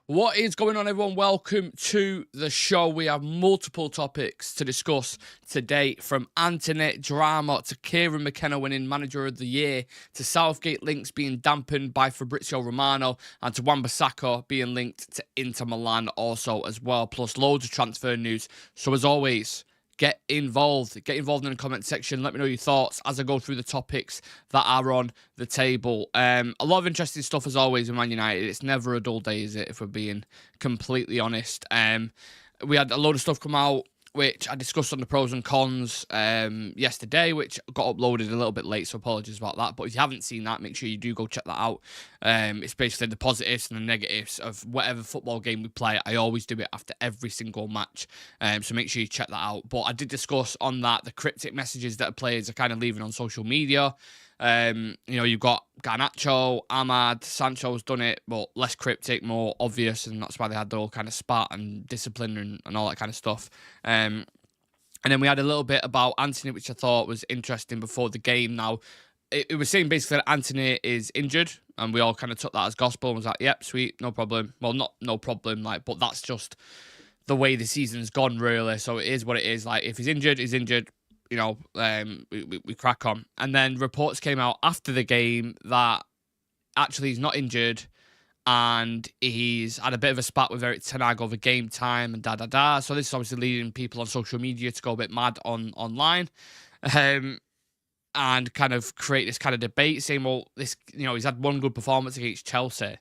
What is going on, everyone? Welcome to the show. We have multiple topics to discuss today, from Antony drama to Kieran McKenna winning Manager of the Year, to Southgate links being dampened by Fabrizio Romano, and to Wan-Bissaka being linked to Inter Milan also as well, plus loads of transfer news. So as always, get involved. Get involved in the comment section. Let me know your thoughts as I go through the topics that are on the table. A lot of interesting stuff as always with Man United. It's never a dull day, is it, if we're being completely honest. We had a load of stuff come out, which I discussed on the pros and cons yesterday, which got uploaded a little bit late, so apologies about that. But if you haven't seen that, make sure you do go check that out. It's basically the positives and the negatives of whatever football game we play. I always do it after every single match, so make sure you check that out. But I did discuss on that the cryptic messages that players are kind of leaving on social media. You've got Garnacho, Ahmad, Sancho's done it, but less cryptic, more obvious, and that's why they had the whole kind of spat and discipline and all that kind of stuff. And then we had a little bit about Antony, which I thought was interesting before the game. Now, it was saying basically that Antony is injured, and we all kind of took that as gospel and was like, yep, sweet, no problem. Well, not no problem, but that's just the way the season's gone, really. So it is what it is. Like, if he's injured, he's injured. We crack on. And then reports came out after the game that actually he's not injured and he's had a bit of a spat with Erik ten Hag over game time and da-da-da. So this is obviously leading people on social media to go a bit mad online and kind of create this kind of debate saying, well, he's had one good performance against Chelsea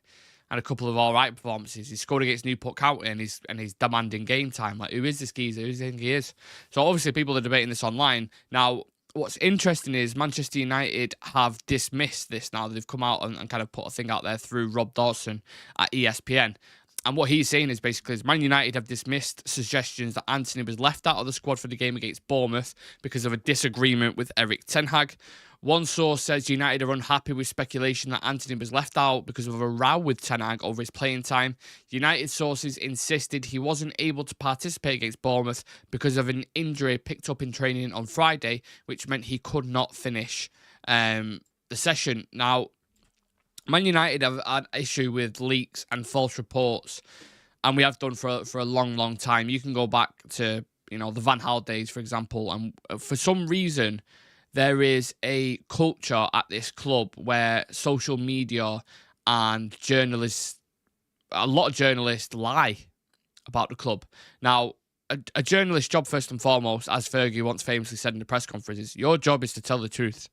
and a couple of all right performances. He scored against Newport County and he's demanding game time. Like, who is this geezer? Who do you think he is? So obviously people are debating this online. Now, what's interesting is Manchester United have dismissed this now. They've come out and kind of put a thing out there through Rob Dawson at ESPN. And what he's saying is basically Man United have dismissed suggestions that Antony was left out of the squad for the game against Bournemouth because of a disagreement with Erik ten Hag. One source says United are unhappy with speculation that Antony was left out because of a row with ten Hag over his playing time. United sources insisted he wasn't able to participate against Bournemouth because of an injury picked up in training on Friday, which meant he could not finish the session. Now, Man United have had issue with leaks and false reports, and we have done for a long, long time. You can go back to the Van Gaal days, for example, and for some reason there is a culture at this club where social media and a lot of journalists lie about the club. Now, a journalist's job, first and foremost, as Fergie once famously said in the press conferences, your job is to tell the truth.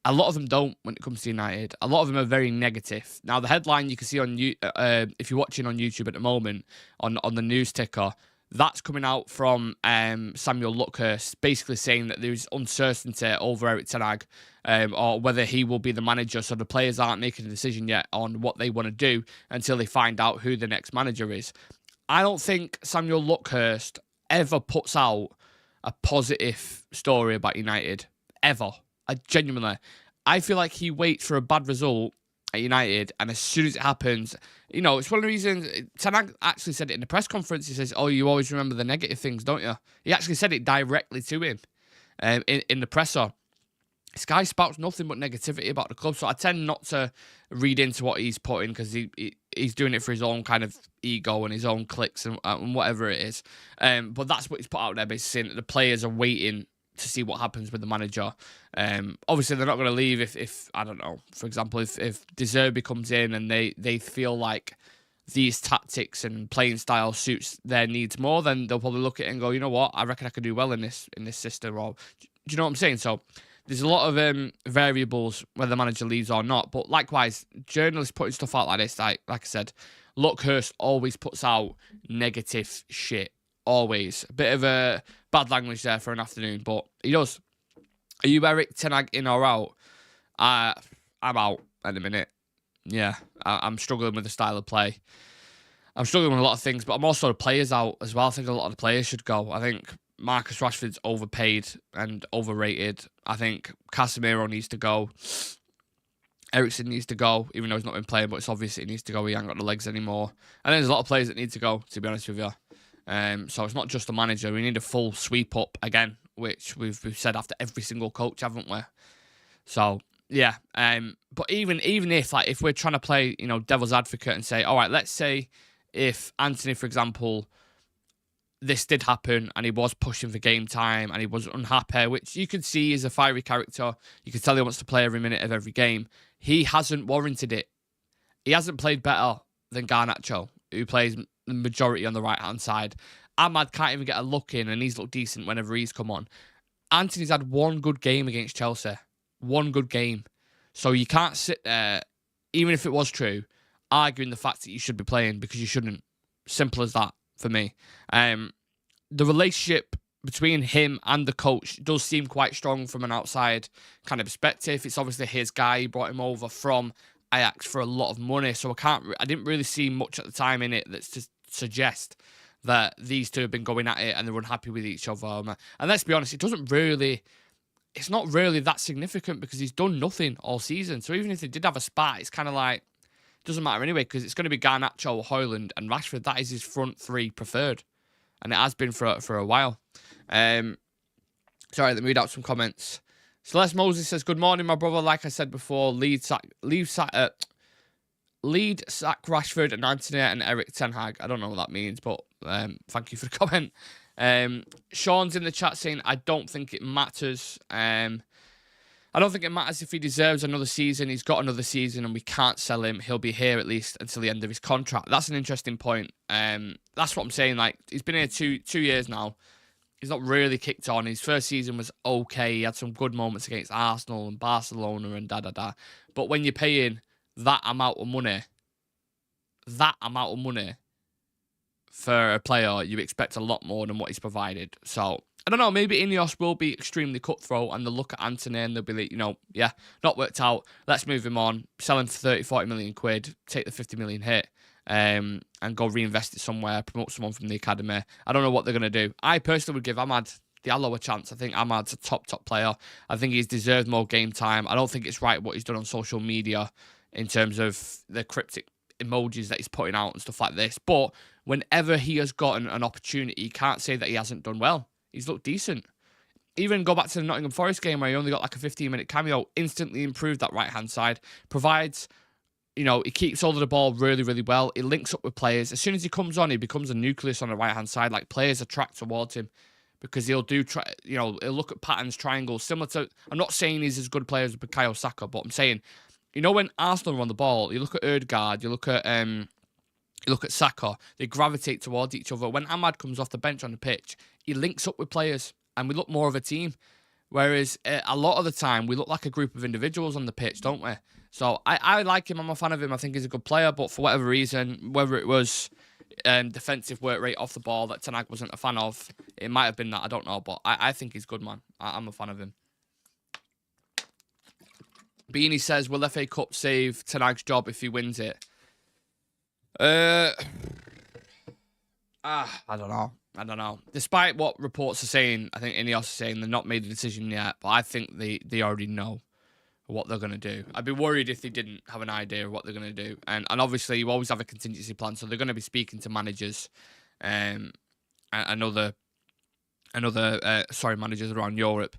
A lot of them don't when it comes to United. A lot of them are very negative. Now, the headline you can see on if you're watching on YouTube at the moment, on the news ticker, that's coming out from Samuel Luckhurst, basically saying that there's uncertainty over Erik ten Hag or whether he will be the manager. So the players aren't making a decision yet on what they want to do until they find out who the next manager is. I don't think Samuel Luckhurst ever puts out a positive story about United, ever. I feel like he waits for a bad result at United, and as soon as it happens, it's one of the reasons ten Hag actually said it in the press conference. He says, "Oh, you always remember the negative things, don't you?" He actually said it directly to him in the presser. This guy spouts nothing but negativity about the club, so I tend not to read into what he's putting because he's doing it for his own kind of ego and his own clicks and whatever it is. But that's what he's put out there, basically saying that the players are waiting to see what happens with the manager. Obviously, they're not going to leave if I don't know, for example, if De Zerbi comes in and they feel like these tactics and playing style suits their needs more, then they'll probably look at it and go, you know what, I reckon I could do well in this system. Or do you know what I'm saying? So there's a lot of variables whether the manager leaves or not. But likewise, journalists putting stuff out like this, like I said, Luckhurst always puts out negative shit. Always. A bit of a bad language there for an afternoon, but he does. Are you Erik ten Hag in or out? I'm out at the minute. Yeah, I'm struggling with the style of play. I'm struggling with a lot of things, but I'm also the players out as well. I think a lot of the players should go. I think Marcus Rashford's overpaid and overrated. I think Casemiro needs to go. Eriksen needs to go, even though he's not been playing, but it's obvious he needs to go. He ain't got the legs anymore. And there's a lot of players that need to go, to be honest with you. So it's not just the manager. We need a full sweep up again, which we've said after every single coach, haven't we? So yeah. But even if we're trying to play, devil's advocate and say, all right, let's say if Antony, for example, this did happen and he was pushing for game time and he was unhappy, which you could see is a fiery character. You can tell he wants to play every minute of every game. He hasn't warranted it. He hasn't played better than Garnacho, who plays the majority on the right-hand side. Ahmad can't even get a look in, and he's looked decent whenever he's come on. Antony's had one good game against Chelsea. One good game. So you can't sit there, even if it was true, arguing the fact that you should be playing, because you shouldn't. Simple as that for me. The relationship between him and the coach does seem quite strong from an outside kind of perspective. It's obviously his guy. He brought him over from Ajax for a lot of money, so I didn't really see much at the time in it that's to suggest that these two have been going at it and they're unhappy with each other. And let's be honest, it's not really that significant because he's done nothing all season. So even if they did have a spat, it's kind of like, it doesn't matter anyway, because it's going to be Garnacho, Højlund and Rashford. That is his front three preferred. And it has been for a while. Sorry, let me read out some comments. Celeste Moses says, good morning, my brother. Like I said before, lead sack Rashford and Antony and Erik Ten Hag. I don't know what that means, but thank you for the comment. Sean's in the chat saying, I don't think it matters. I don't think it matters if he deserves another season. He's got another season and we can't sell him. He'll be here at least until the end of his contract. That's an interesting point. That's what I'm saying. Like, he's been here two years now. He's not really kicked on. His first season was okay. He had some good moments against Arsenal and Barcelona and da-da-da. But when you're paying that amount of money for a player, you expect a lot more than what he's provided. So, I don't know, maybe Ineos will be extremely cutthroat and they'll look at Antony and they'll be like, yeah, not worked out. Let's move him on. Sell him for 30, 40 million quid, take the 50 million hit, and go reinvest it somewhere, promote someone from the academy. I don't know what they're going to do. I personally would give Ahmad Diallo a chance. I think Ahmad's a top player. I think he's deserved more game time. I don't think it's right what he's done on social media in terms of the cryptic emojis that he's putting out and stuff like this. But whenever he has gotten an opportunity, you can't say that he hasn't done well. He's looked decent. Even go back to the Nottingham Forest game where he only got like a 15-minute cameo, instantly improved that right-hand side. Provides, he keeps hold of the ball really, really well. He links up with players. As soon as he comes on, he becomes a nucleus on the right-hand side. Like, players attract towards him because he'll look at patterns, triangles, similar to, I'm not saying he's as good a player as Bukayo Saka, but I'm saying, when Arsenal are on the ball, you look at Ødegaard, you look at Saka, they gravitate towards each other. When Ahmad comes off the bench on the pitch, he links up with players and we look more of a team. Whereas a lot of the time, we look like a group of individuals on the pitch, don't we? So I like him. I'm a fan of him. I think he's a good player. But for whatever reason, whether it was defensive work rate off the ball that Ten Hag wasn't a fan of, it might have been that. I don't know. But I think he's good, man. I'm a fan of him. Beanie says, will FA Cup save Ten Hag's job if he wins it? I don't know. Despite what reports are saying, I think Ineos are saying they've not made a decision yet, but I think they already know what they're going to do. I'd be worried if they didn't have an idea of what they're going to do. And obviously, you always have a contingency plan, so they're going to be speaking to managers and other managers around Europe.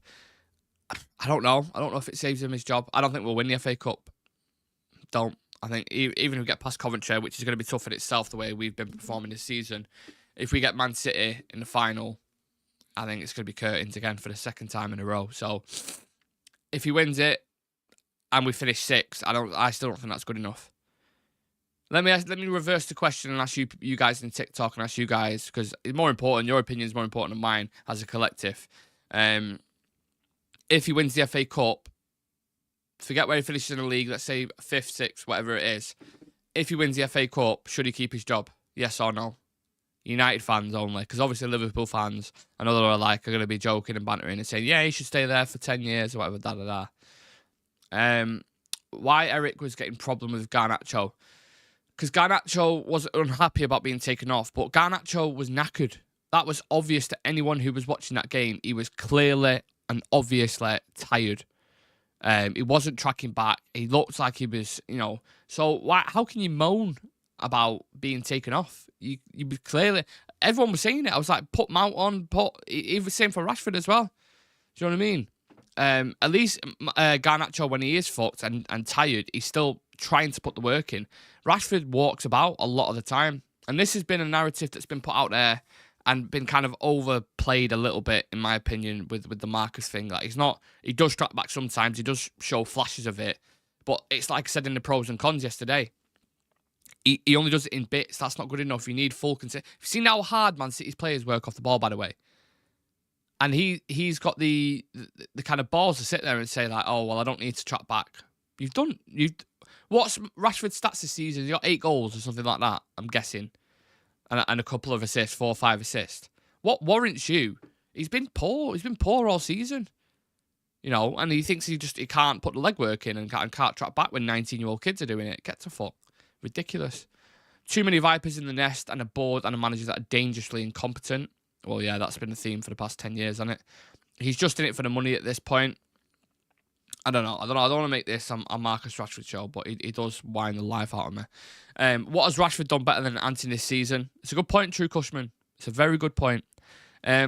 I don't know. I don't know if it saves him his job. I don't think we'll win the FA Cup. Don't. I think even if we get past Coventry, which is going to be tough in itself the way we've been performing this season, if we get Man City in the final, I think it's going to be curtains again for the second time in a row. So if he wins it and we finish sixth, I still don't think that's good enough. Let me reverse the question and ask you guys in TikTok and ask you guys, because it's more important. Your opinion is more important than mine as a collective. If he wins the FA Cup, forget where he finishes in the league, let's say 5th, 6th, whatever it is. If he wins the FA Cup, should he keep his job? Yes or no? United fans only, because obviously Liverpool fans, I know they're going to be joking and bantering and saying, yeah, he should stay there for 10 years or whatever, Why Erik was getting problem with Garnacho? Because Garnacho was unhappy about being taken off, but Garnacho was knackered. That was obvious to anyone who was watching that game. He was clearly and obviously tired. He wasn't tracking back. He looked like he was, So how can you moan about being taken off? You clearly, everyone was saying it. I was like, put Mount on. He was saying for Rashford as well. Do you know what I mean? At least Garnacho, when he is fucked and tired, he's still trying to put the work in. Rashford walks about a lot of the time, And this has been a narrative that's been put out there and been kind of overplayed a little bit, in my opinion, with the Marcus thing. Like, he does track back sometimes, he does show flashes of it, but it's like I said in the pros and cons yesterday. He only does it in bits. That's not good enough. You need full consent. You've seen how hard Man City's players work off the ball, by the way. And he's got the kind of balls to sit there and say, like, oh, well, I don't need to track back. What's Rashford's stats this season? He got 8 goals or something like that, I'm guessing. And a couple of assists, 4 or 5 assists. What warrants you? He's been poor. He's been poor all season. You know, and he thinks he can't put the legwork in and can't track back when 19-year-old kids are doing it. Get to fuck. Ridiculous. Too many vipers in the nest and a board and a manager that are dangerously incompetent. Well, yeah, that's been the theme for the past 10 years, hasn't it? He's just in it for the money at this point. I don't know. I don't want to make this a Marcus Rashford show, but he does whine the life out of me. What has Rashford done better than Antony this season? It's a good point, True Cushman. It's a very good point.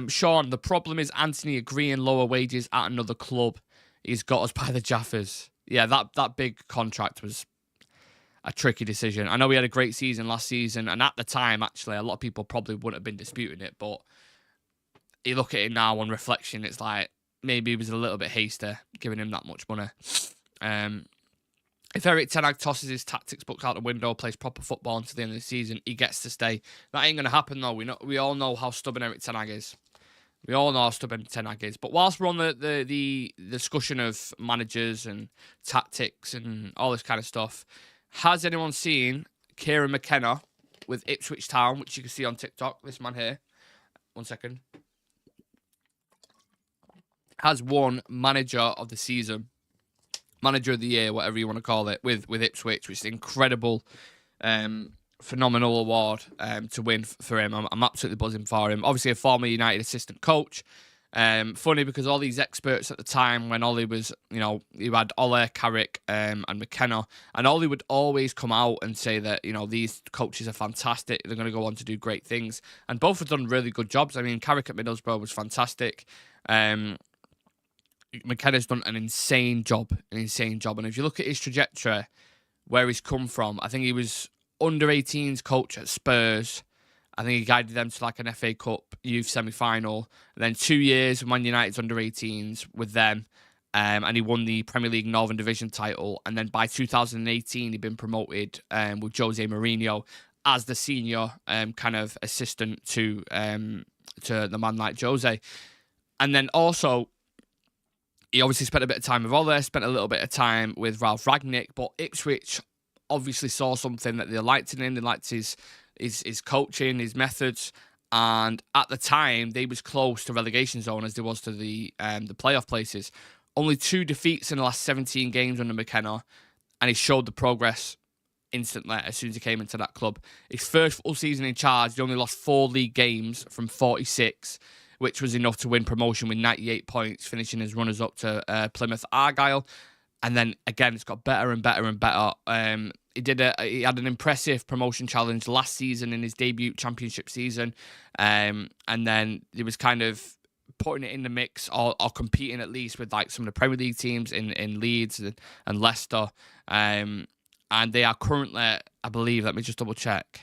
Sean, the problem is Antony agreeing lower wages at another club. He's got us by the Jaffers. Yeah, that big contract was a tricky decision. I know he had a great season last season, and at the time, actually, a lot of people probably wouldn't have been disputing it, but you look at it now on reflection, it's like, maybe he was a little bit hasty giving him that much money. If Erik Ten Hag tosses his tactics book out the window, plays proper football until the end of the season, he gets to stay. That ain't going to happen, though. We all know how stubborn Erik Ten Hag is. We all know how stubborn Ten Hag is. But whilst we're on the discussion of managers and tactics and all this kind of stuff, has anyone seen Kieran McKenna with Ipswich Town, which you can see on TikTok, this man here? 1 second. Has won Manager of the Season, Manager of the Year, whatever you want to call it, with Ipswich, which is an incredible, phenomenal award to win for him. I'm absolutely buzzing for him. Obviously, a former United assistant coach. Funny because all these experts at the time, when Ollie was, you had Ole, Carrick, and McKenna, and Ollie would always come out and say that, these coaches are fantastic. They're going to go on to do great things. And both have done really good jobs. I mean, Carrick at Middlesbrough was fantastic. McKenna's done an insane job. And if you look at his trajectory, where he's come from, I think he was under-18s coach at Spurs. I think he guided them to like an FA Cup youth semi-final. And then 2 years with Man United's under-18s with them. And he won the Premier League Northern Division title. And then by 2018, he'd been promoted with Jose Mourinho as the senior kind of assistant to the man like Jose. And then also, he obviously spent a bit of time with Ole, spent a little bit of time with Ralph Rangnick, but Ipswich obviously saw something that they liked in him. They liked his coaching, his methods, and at the time, they was close to relegation zone as they was to the playoff places. Only 2 defeats in the last 17 games under McKenna, and he showed the progress instantly as soon as he came into that club. His first full season in charge, he only lost 4 league games from 46, which was enough to win promotion with 98 points, finishing as runners-up to Plymouth Argyle. And then, again, it's got better and better and better. He had an impressive promotion challenge last season in his debut championship season. And then he was kind of putting it in the mix or competing at least with like some of the Premier League teams in Leeds and Leicester. And they are currently, I believe, let me just double check,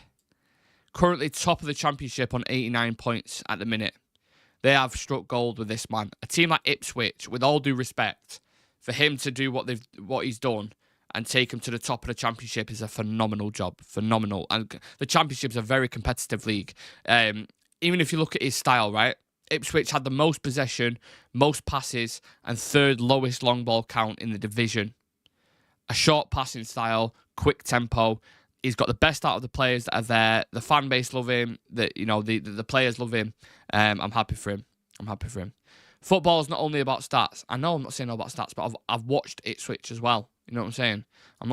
currently top of the championship on 89 points at the minute. They have struck gold with this man. A team like Ipswich, with all due respect, for him to do what he's done and take him to the top of the championship is a phenomenal job. Phenomenal. And the championship is a very competitive league. Even if you look at his style, right? Ipswich had the most possession, most passes, and 3rd lowest long ball count in the division. A short passing style, quick tempo. He's got the best out of the players that are there. The fan base love him. The players love him. I'm happy for him. Football is not only about stats. I know I'm not saying all about stats, but I've watched Ipswich as well. You know what I'm saying? I'm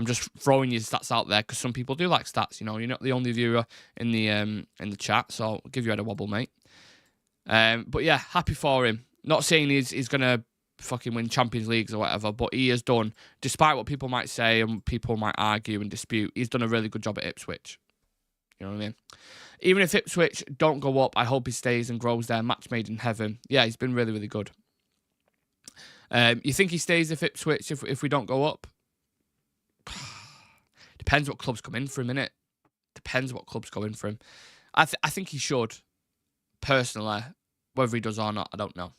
just throwing you stats out there because some people do like stats. You're not the only viewer in the chat, so I'll give you a wobble, mate. But yeah, happy for him. Not saying he's gonna fucking win Champions Leagues or whatever, but he has done, despite what people might say and people might argue and dispute, he's done a really good job at Ipswich. You know what I mean? Even if Ipswich don't go up, I hope he stays and grows there. Match made in heaven. Yeah, he's been really, really good. You think he stays if Ipswich, if we don't go up? Depends what clubs come in for him, innit? depends what club's going for him. I think he should, personally. Whether he does or not, I don't know.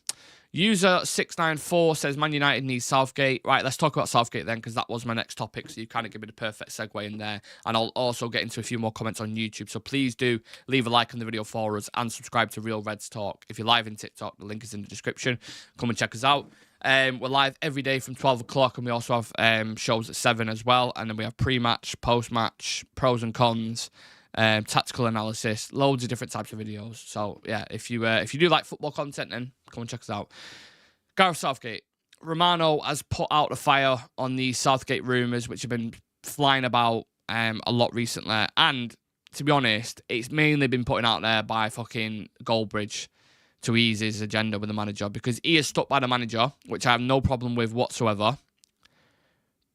User 694 says Man United needs Southgate. Right, let's talk about Southgate then, because that was my next topic. So you kind of give me the perfect segue in there. And I'll also get into a few more comments on YouTube. So please do leave a like on the video for us and subscribe to Real Reds Talk. If you're live in TikTok, the link is in the description. Come and check us out. We're live every day from 12 o'clock, and we also have shows at 7 as well. And then we have pre-match, post-match, pros and cons, tactical analysis, loads of different types of videos. So yeah, if you do like football content, then come and check us out. Gareth Southgate. Romano has put out a fire on the Southgate rumours, which have been flying about a lot recently. And to be honest, it's mainly been put out there by fucking Goldbridge to ease his agenda with the manager, because he is stuck by the manager, which I have no problem with whatsoever.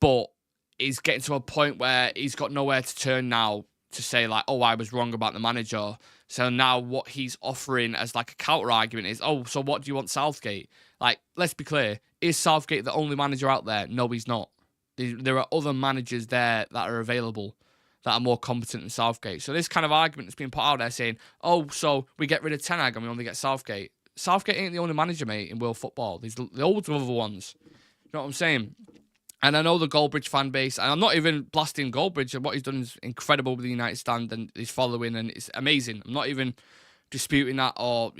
But he's getting to a point where he's got nowhere to turn now to say, like, oh, I was wrong about the manager. So now what he's offering as, like, a counter-argument is, oh, so what do you want Southgate? Like, let's be clear. Is Southgate the only manager out there? No, he's not. There are other managers there that are available that are more competent than Southgate. So this kind of argument that's being put out there saying, oh, so we get rid of Ten Hag and we only get Southgate. Southgate ain't the only manager, mate, in world football. There's loads of other ones. You know what I'm saying? And I know the Goldbridge fan base, and I'm not even blasting Goldbridge. What he's done is incredible with the United stand and his following, and it's amazing. I'm not even disputing that or,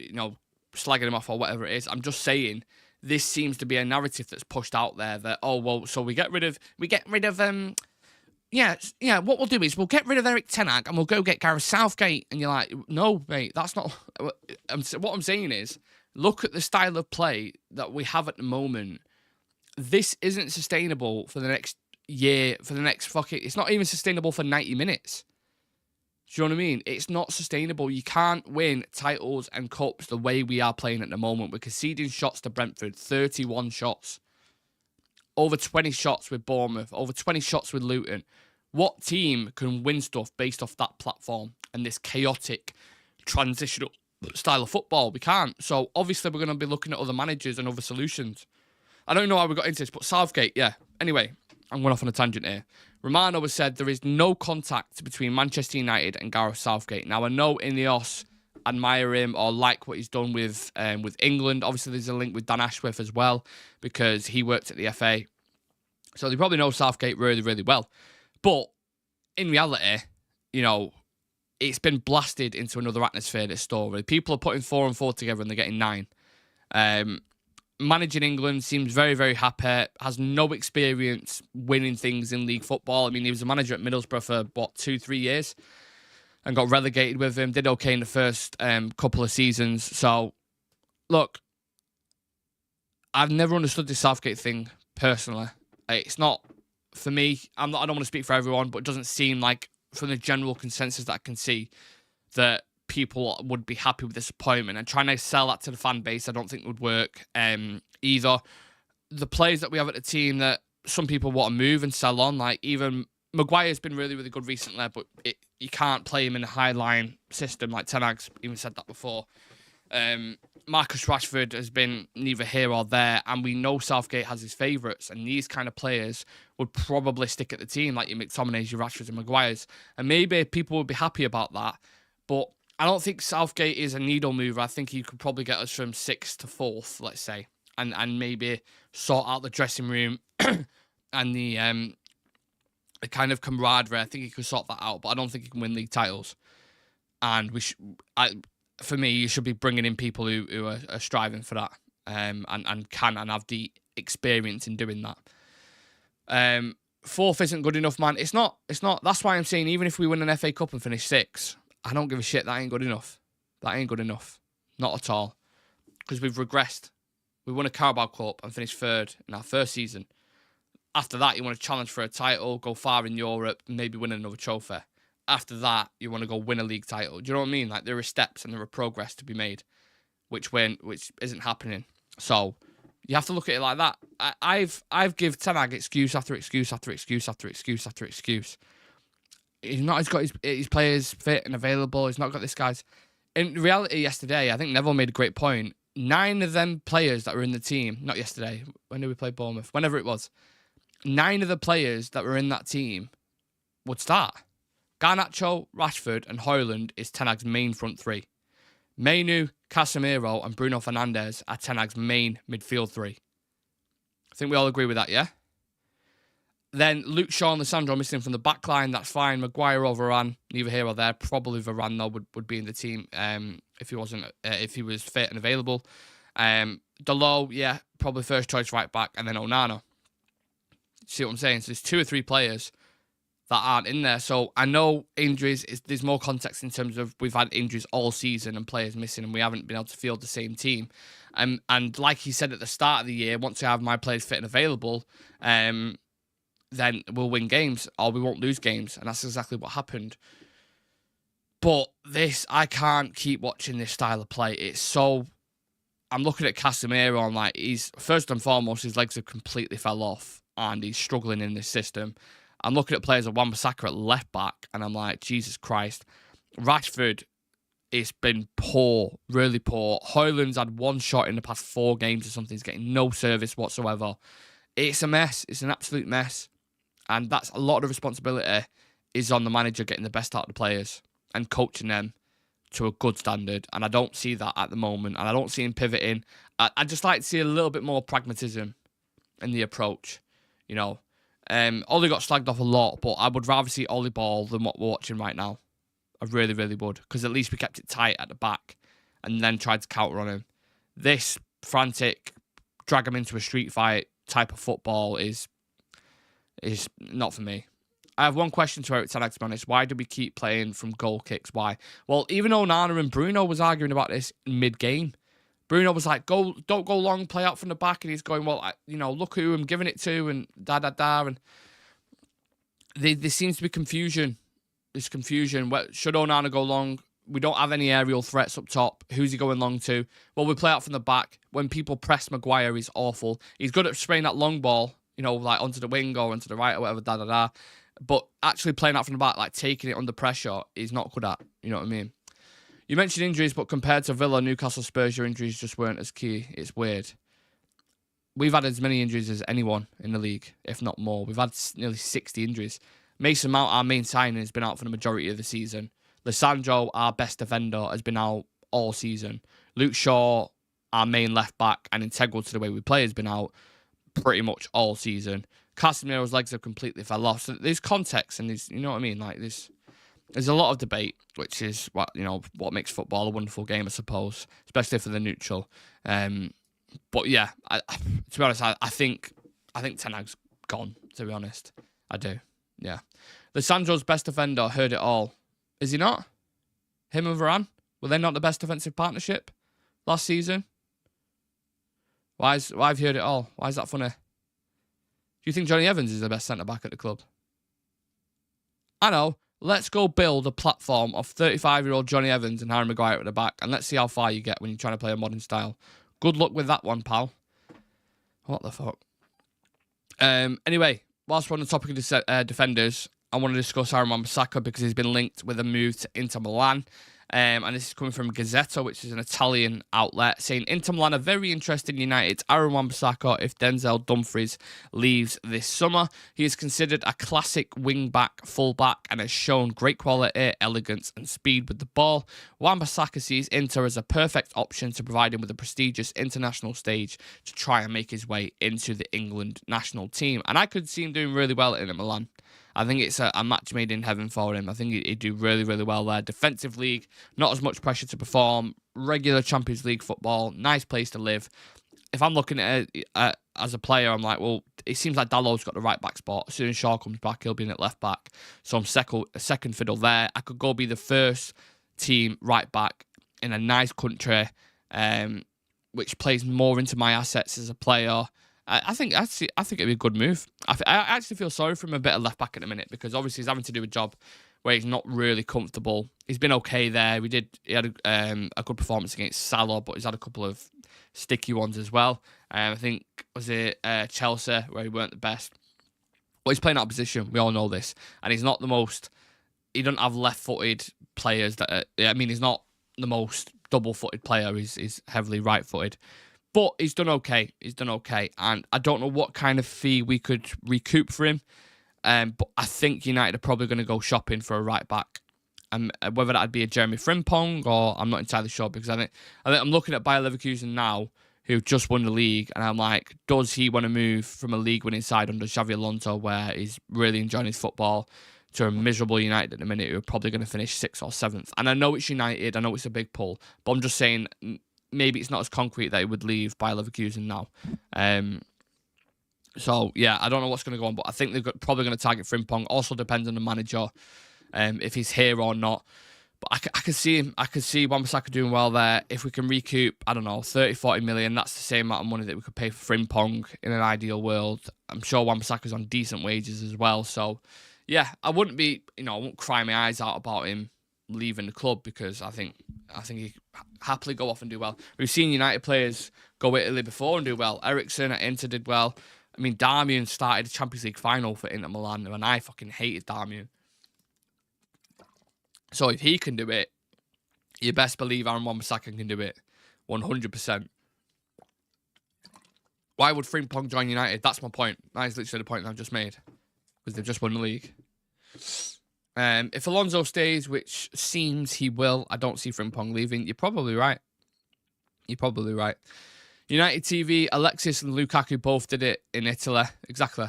slagging him off or whatever it is. I'm just saying this seems to be a narrative that's pushed out there that, oh, well, so we get rid of what we'll do is we'll get rid of Erik Ten Hag and we'll go get Gareth Southgate. And you're like, no, mate, that's not. What I'm saying is, look at the style of play that we have at the moment. This isn't sustainable for the next year, it's not even sustainable for 90 minutes. Do you know what I mean? It's not sustainable. You can't win titles and cups the way we are playing at the moment. We're conceding shots to Brentford, 31 shots. Over 20 shots with Bournemouth, over 20 shots with Luton. What team can win stuff based off that platform and this chaotic, transitional style of football? We can't. So obviously we're going to be looking at other managers and other solutions. I don't know how we got into this, but Southgate, yeah. Anyway, I'm going off on a tangent here. Romano has said there is no contact between Manchester United and Gareth Southgate. Now, I know Ineos admire him or like what he's done with England. Obviously, there's a link with Dan Ashworth as well, because he worked at the FA. So they probably know Southgate really, really well. But in reality, it's been blasted into another atmosphere, this story. People are putting 4 and 4 together and they're getting 9. Managing England, seems very, very happy, has no experience winning things in league football. I mean, he was a manager at Middlesbrough for, 2-3 years and got relegated with him, did okay in the first couple of seasons. So, look, I've never understood this Southgate thing, personally. It's not, for me, I don't want to speak for everyone, but it doesn't seem like, from the general consensus that I can see, that people would be happy with this appointment, and trying to sell that to the fan base I don't think would work either. The players that we have at the team that some people want to move and sell on, like even Maguire's been really, really good recently, but you can't play him in a high line system, like Ten Hag's even said that before. Marcus Rashford has been neither here or there, and we know Southgate has his favourites, and these kind of players would probably stick at the team, like your McTominays, your Rashfords and Maguires, and maybe people would be happy about that, but I don't think Southgate is a needle mover. I think he could probably get us from 6th to 4th, let's say, and maybe sort out the dressing room and the kind of camaraderie. I think he could sort that out, but I don't think he can win league titles. And for me, you should be bringing in people who are striving for that and can and have the experience in doing that. 4th isn't good enough, man. It's not. That's why I'm saying, even if we win an FA Cup and finish 6th, I don't give a shit. That ain't good enough. Not at all. Because we've regressed. We won a Carabao Cup and finished 3rd in our first season. After that, you want to challenge for a title, go far in Europe, and maybe win another trophy. After that, you want to go win a league title. Do you know what I mean? Like, there are steps and there are progress to be made, which isn't happening. So you have to look at it like that. I've give Ten Hag excuse after excuse after excuse after excuse after excuse. He's got his players fit and available. He's not got this guy's. In reality, yesterday, I think Neville made a great point. 9 of them players that were in the team, not yesterday, when did we play Bournemouth? Whenever it was. 9 of the players that were in that team would start. Garnacho, Rashford and Højlund is Ten Hag's main front three. Mainu, Casemiro and Bruno Fernandes are Ten Hag's main midfield three. I think we all agree with that, yeah? Then Luke Shaw and Lissandro missing from the back line. That's fine. Maguire or Varane, neither here or there. Probably Varane, though, would be in the team if he was fit and available. Dalot, yeah, probably first choice right back. And then Onana. See what I'm saying? So there's 2 or 3 players that aren't in there. So I know injuries, there's more context in terms of we've had injuries all season and players missing and we haven't been able to field the same team. And like he said at the start of the year, once I have my players fit and available, then we'll win games or we won't lose games. And that's exactly what happened. But I can't keep watching this style of play. I'm looking at Casemiro and like, first and foremost, his legs have completely fell off and he's struggling in this system. I'm looking at players like Wan-Bissaka at left back and I'm like, Jesus Christ. Rashford, it's been poor, really poor. Højlund's had 1 shot in the past 4 games or something. He's getting no service whatsoever. It's a mess. It's an absolute mess. And that's a lot of responsibility is on the manager getting the best out of the players and coaching them to a good standard. And I don't see that at the moment. And I don't see him pivoting. I just like to see a little bit more pragmatism in the approach. You know, Ollie got slagged off a lot, but I would rather see Ollie ball than what we're watching right now. I really, really would. Because at least we kept it tight at the back and then tried to counter on him. This frantic, drag him into a street fight type of football is not for me. I have one question to Erik Ten Hag, to be honest. Why do we keep playing from goal kicks? Why? Well, even Onana and Bruno was arguing about this mid-game. Bruno was like, don't go long, play out from the back. And he's going, well, look who I'm giving it to and da-da-da. And there seems to be confusion. There's confusion. Should Onana go long? We don't have any aerial threats up top. Who's he going long to? Well, we play out from the back. When people press Maguire, he's awful. He's good at spraying that long ball, like onto the wing or onto the right or whatever, da-da-da. But actually playing out from the back, like taking it under pressure, he's not good at. You know what I mean? You mentioned injuries, but compared to Villa, Newcastle, Spurs, your injuries just weren't as key. It's weird. We've had as many injuries as anyone in the league, if not more. We've had nearly 60 injuries. Mason Mount, our main signing, has been out for the majority of the season. Lissandro, our best defender, has been out all season. Luke Shaw, our main left back and integral to the way we play, has been out pretty much all season. Casemiro's legs have completely fell off. So there's context and there's, you know what I mean? Like there's a lot of debate, which is what makes football a wonderful game, I suppose, especially for the neutral. But yeah, to be honest, I think Ten Hag's gone. To be honest, I do. Yeah, Lissandro's best defender heard it all. Is he not? Him and Varane, were they not the best defensive partnership last season? Why have you heard it all? Why is that funny? Do you think Johnny Evans is the best centre back at the club? I know. Let's go build a platform of 35-year-old Johnny Evans and Harry Maguire at the back, and let's see how far you get when you're trying to play a modern style. Good luck with that one, pal. What the fuck? Anyway, whilst we're on the topic of defenders, I want to discuss Aaron Wan-Bissaka because he's been linked with a move to Inter Milan. And this is coming from Gazzetta, which is an Italian outlet, saying Inter Milan are very interested in United's Aaron Wan-Bissaka if Denzel Dumfries leaves this summer. He is considered a classic wing-back, full-back, and has shown great quality, elegance, and speed with the ball. Wan-Bissaka sees Inter as a perfect option to provide him with a prestigious international stage to try and make his way into the England national team. And I could see him doing really well at Inter Milan. I think it's a match made in heaven for him. I think he'd do really, really well there. Defensive league, not as much pressure to perform. Regular Champions League football, nice place to live. If I'm looking at it as a player, I'm like, well, it seems like Dalot's got the right back spot. As soon as Shaw comes back, he'll be in at left back. So I'm second fiddle there. I could go be the first team right back in a nice country, which plays more into my assets as a player. I think it'd be a good move. I actually feel sorry for him a bit of left back at the minute because obviously he's having to do a job where he's not really comfortable. He's been okay there. He had a good performance against Salah, but he's had a couple of sticky ones as well. I think was it Chelsea where he weren't the best. But he's playing out of position. We all know this, and he's not the most. He doesn't have left-footed players that. He's not the most double-footed player. He's heavily right-footed. But he's done okay. And I don't know what kind of fee we could recoup for him. But I think United are probably going to go shopping for a right back. Whether that'd be a Jeremy Frimpong or I'm not entirely sure, because I think I'm looking at Bayer Leverkusen now, who just won the league, and I'm like, does he want to move from a league-winning side under Xavi Alonso, where he's really enjoying his football, to a miserable United at the minute, who are probably going to finish 6th or 7th? And I know it's United, I know it's a big pull, but I'm just saying maybe it's not as concrete that he would leave Bayer Leverkusen now. So, yeah, I don't know what's going to go on, but I think they're probably going to target Frimpong. Also depends on the manager, if he's here or not. But I can see him. I can see Wan-Bissaka doing well there. If we can recoup, I don't know, 30, 40 million, that's the same amount of money that we could pay for Frimpong in an ideal world. I'm sure Wan-Bissaka's on decent wages as well. So, yeah, I wouldn't cry my eyes out about him leaving the club, because I think he happily go off and do well. We've seen United players go Italy before and do well. Eriksen at Inter did well. I mean, Darmian started the Champions League final for Inter Milan, and I fucking hated Darmian. So if he can do it, you best believe Aaron Wan-Bissaka can do it 100%. Why would Frimpong join United? That's my point. That is literally the point I've just made, because they've just won the league. If Alonso stays, which seems he will, I don't see Frimpong leaving. You're probably right. United TV, Alexis and Lukaku both did it in Italy. Exactly.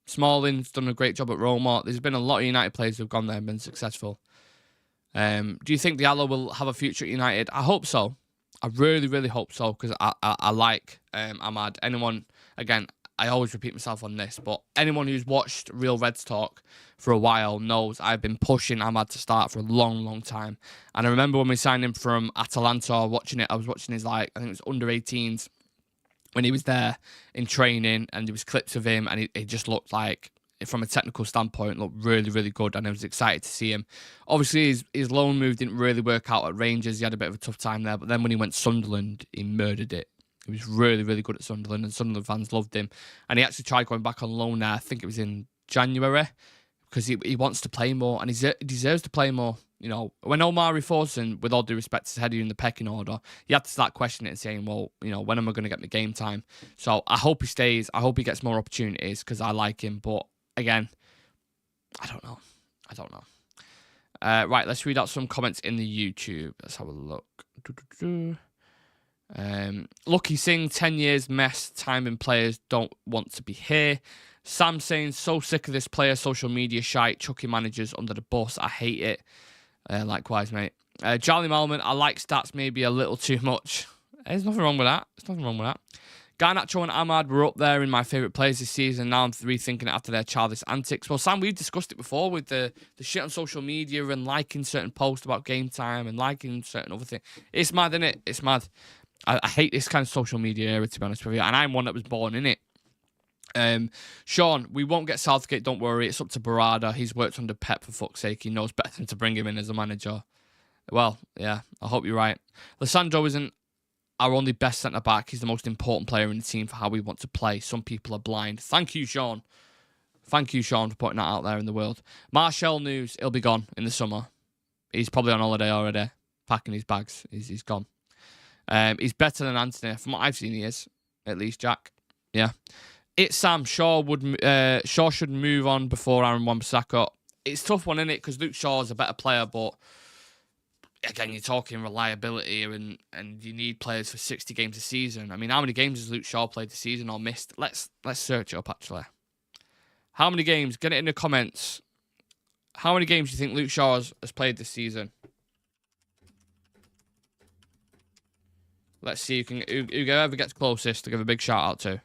Smalling's done a great job at Roma. There's been a lot of United players who've gone there and been successful. Do you think Diallo will have a future at United? I hope so. I really, really hope so, because I like Ahmad. Anyone, again, I always repeat myself on this, but anyone who's watched Real Reds Talk for a while knows I've been pushing Ahmad to start for a long, long time. And I remember when we signed him from Atalanta, I was watching his, I think it was under 18s, when he was there in training, and there was clips of him, and he just looked like, from a technical standpoint, looked really, really good, and I was excited to see him. Obviously, his loan move didn't really work out at Rangers. He had a bit of a tough time there, but then when he went to Sunderland, he murdered it. He was really, really good at Sunderland, and Sunderland fans loved him. And he actually tried going back on loan there, I think it was in January, because he wants to play more, and he deserves to play more. You know, when Omari Forson, with all due respect, is ahead of you in the pecking order, you have to start questioning it and saying, well, when am I going to get my game time? So I hope he stays. I hope he gets more opportunities, because I like him, but again, I don't know. Right, let's read out some comments in the YouTube. Let's have a look. Lucky Singh, 10 years mess, timing players don't want to be here. Sam saying, so sick of this player social media shite, chucking managers under the bus. I hate it. Likewise, mate. Charlie Malman, I like stats maybe a little too much. There's nothing wrong with that. Garnacho and Ahmad were up there in my favourite players this season. Now I'm rethinking it after their childish antics. Well, Sam, we've discussed it before with the shit on social media and liking certain posts about game time and liking certain other things. It's mad, isn't it? It's mad. I hate this kind of social media era, to be honest with you. And I'm one that was born in it. Sean, we won't get Southgate, don't worry. It's up to Barada. He's worked under Pep, for fuck's sake. He knows better than to bring him in as a manager. Well, yeah, I hope you're right. Lissandro isn't our only best centre-back. He's the most important player in the team for how we want to play. Some people are blind. Thank you, Sean. Thank you, Sean, for putting that out there in the world. Martial news, he'll be gone in the summer. He's probably on holiday already, packing his bags. He's gone. He's better than Antony. From what I've seen, he is. At least, Jack. Yeah. It's Sam. Shaw should move on before Aaron Wan-Bissaka. It's a tough one, isn't it? Because Luke Shaw is a better player, but again, you're talking reliability, and you need players for 60 games a season. I mean, how many games has Luke Shaw played this season or missed? Let's search it up, actually. How many games? Get it in the comments. How many games do you think Luke Shaw has played this season? Let's see whoever gets closest to give a big shout out to.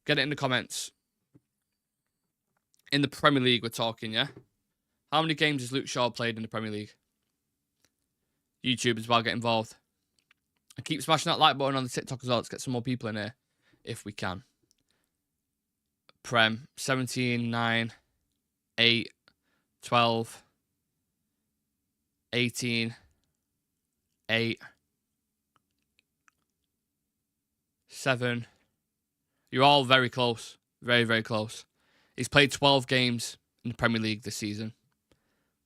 Get it in the comments. In the Premier League, we're talking, yeah? How many games has Luke Shaw played in the Premier League? YouTube as well, get involved. And keep smashing that like button on the TikTok as well. Let's get some more people in here, if we can. Prem, 17, 9, 8, 12, 18, 8, 7. You're all very close. Very, very close. He's played 12 games in the Premier League this season.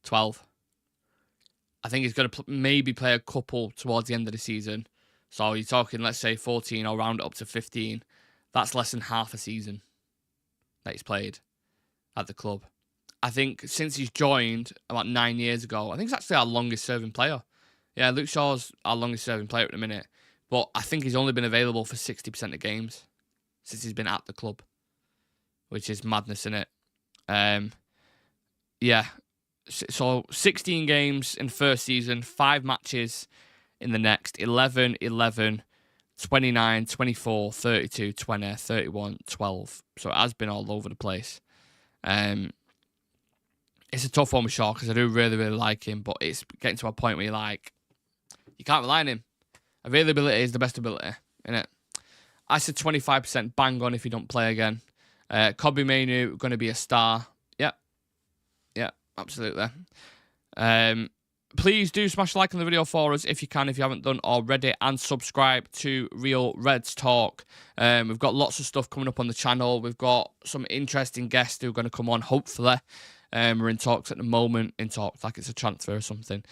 12. I think he's going to maybe play a couple towards the end of the season. So you're talking, let's say, 14 or round it up to 15. That's less than half a season that he's played. at the club. I think since he's joined about 9 years ago, I think he's actually our longest serving player. Yeah, Luke Shaw's our longest serving player at the minute. But I think he's only been available for 60% of games since he's been at the club, which is madness, isn't it? Yeah. So 16 games in the first season, 5 matches in the next, 11, 11, 29, 24, 32, 20, 31, 12. So it has been all over the place. It's a tough one with Shaw because I do really, really like him, but it's getting to a point where you can't rely on him. Availability is the best ability, innit? I said 25% bang on if you don't play again. Kobe Mainu going to be a star. Yeah, absolutely. Please do smash a like on the video for us if you can, if you haven't done already, and subscribe to Real Reds Talk. We've got lots of stuff coming up on the channel. We've got some interesting guests who are going to come on, hopefully. We're in talks at the moment, like it's a transfer or something.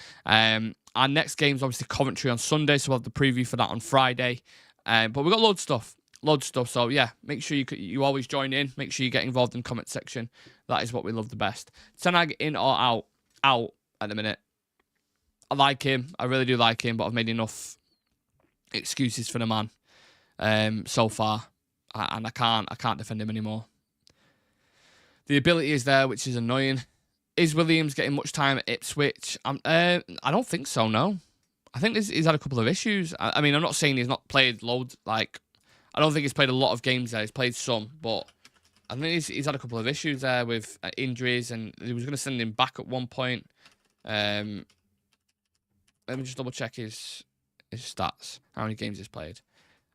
Our next game's obviously Coventry on Sunday, so we'll have the preview for that on Friday. But we've got loads of stuff. So yeah, make sure you always join in. Make sure you get involved in the comment section. That is what we love the best. Tenag in or out? Out at the minute. I like him. I really do like him, but I've made enough excuses for the man so far, and I can't defend him anymore. The ability is there, which is annoying. Is Williams getting much time at Ipswich? I don't think so, no. I think he's had a couple of issues. I mean, I'm not saying he's not played loads. Like, I don't think he's played a lot of games there. He's played some, but I think he's had a couple of issues there with injuries, and he was going to send him back at one point. Let me just double check his stats, how many games he's played.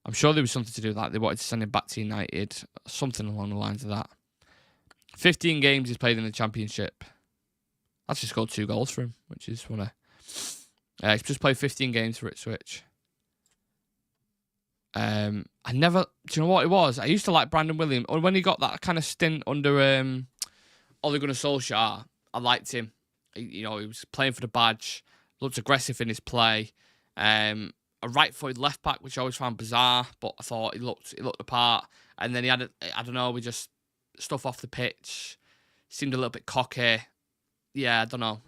I'm sure there was something to do with that. They wanted to send him back to United, something along the lines of that. 15 games he's played in the Championship. Actually scored 2 goals for him, which is funny. He's just played 15 games for Ipswich. Do you know what it was? I used to like Brandon Williams. Or when he got that kind of stint under Ole Gunnar Solskjaer, I liked him. He was playing for the badge, looked aggressive in his play. A right-footed left-back, which I always found bizarre, but I thought he looked the part. And then he had, stuff off the pitch, seemed a little bit cocky. Yeah, I don't know.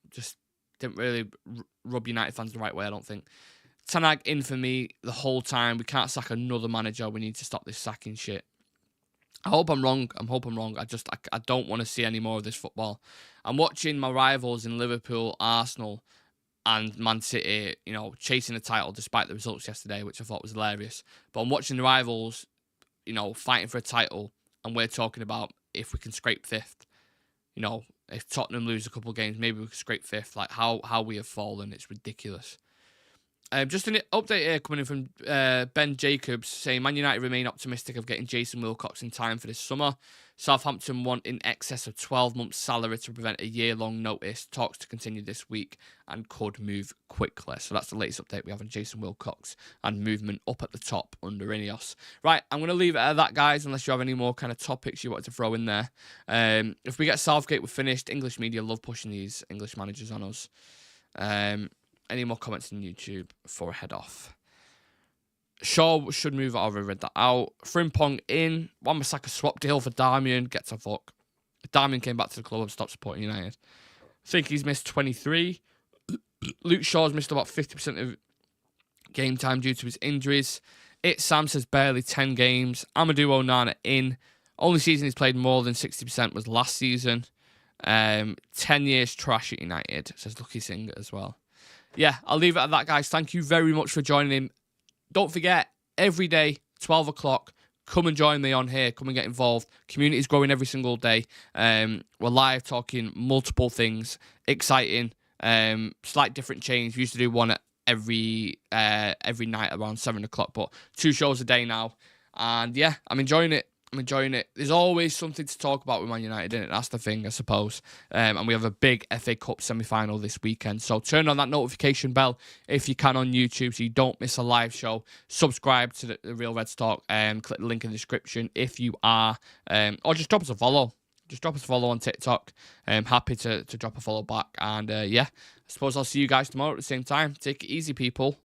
Just didn't really rub United fans the right way, I don't think. Tanag in for me the whole time. We can't sack another manager. We need to stop this sacking shit. I hope I'm wrong. I don't want to see any more of this football. I'm watching my rivals in Liverpool, Arsenal, and Man City, chasing the title despite the results yesterday, which I thought was hilarious. But I'm watching the rivals, fighting for a title, and we're talking about if we can scrape 5th. If Tottenham lose a couple of games, maybe we can scrape 5th. Like how we have fallen, it's ridiculous. Just an update here coming in from Ben Jacobs saying Man United remain optimistic of getting Jason Wilcox in time for this summer. Southampton want in excess of 12 months' salary to prevent a year-long notice. Talks to continue this week and could move quickly. So that's the latest update we have on Jason Wilcox and movement up at the top under Ineos. Right, I'm going to leave it at that, guys, unless you have any more kind of topics you wanted to throw in there. If we get Southgate, we're finished. English media love pushing these English managers on us. Any more comments on YouTube before I head off? Shaw should move it. I already read that out. Frimpong in. Wan-Bissaka swap deal for Darmian. Get to fuck. Darmian came back to the club and stopped supporting United. I think he's missed 23. Luke Shaw's missed about 50% of game time due to his injuries. Sam says barely 10 games. Amadou Onana in. Only season he's played more than 60% was last season. 10 years trash at United, says Lucky Singer as well. Yeah, I'll leave it at that, guys. Thank you very much for joining in. Don't forget, every day, 12 o'clock, come and join me on here. Come and get involved. Community is growing every single day. We're live talking multiple things. Exciting. Slight different change. We used to do one at every night around 7 o'clock, but 2 shows a day now. And yeah, I'm enjoying it. There's always something to talk about with Man United, isn't it? That's the thing, I suppose. And we have a big FA Cup semi-final this weekend. So turn on that notification bell if you can on YouTube so you don't miss a live show. Subscribe to the Real Reds Talk. Click the link in the description if you are. Or just drop us a follow. Just drop us a follow on TikTok. I'm happy to drop a follow back. And yeah, I suppose I'll see you guys tomorrow at the same time. Take it easy, people.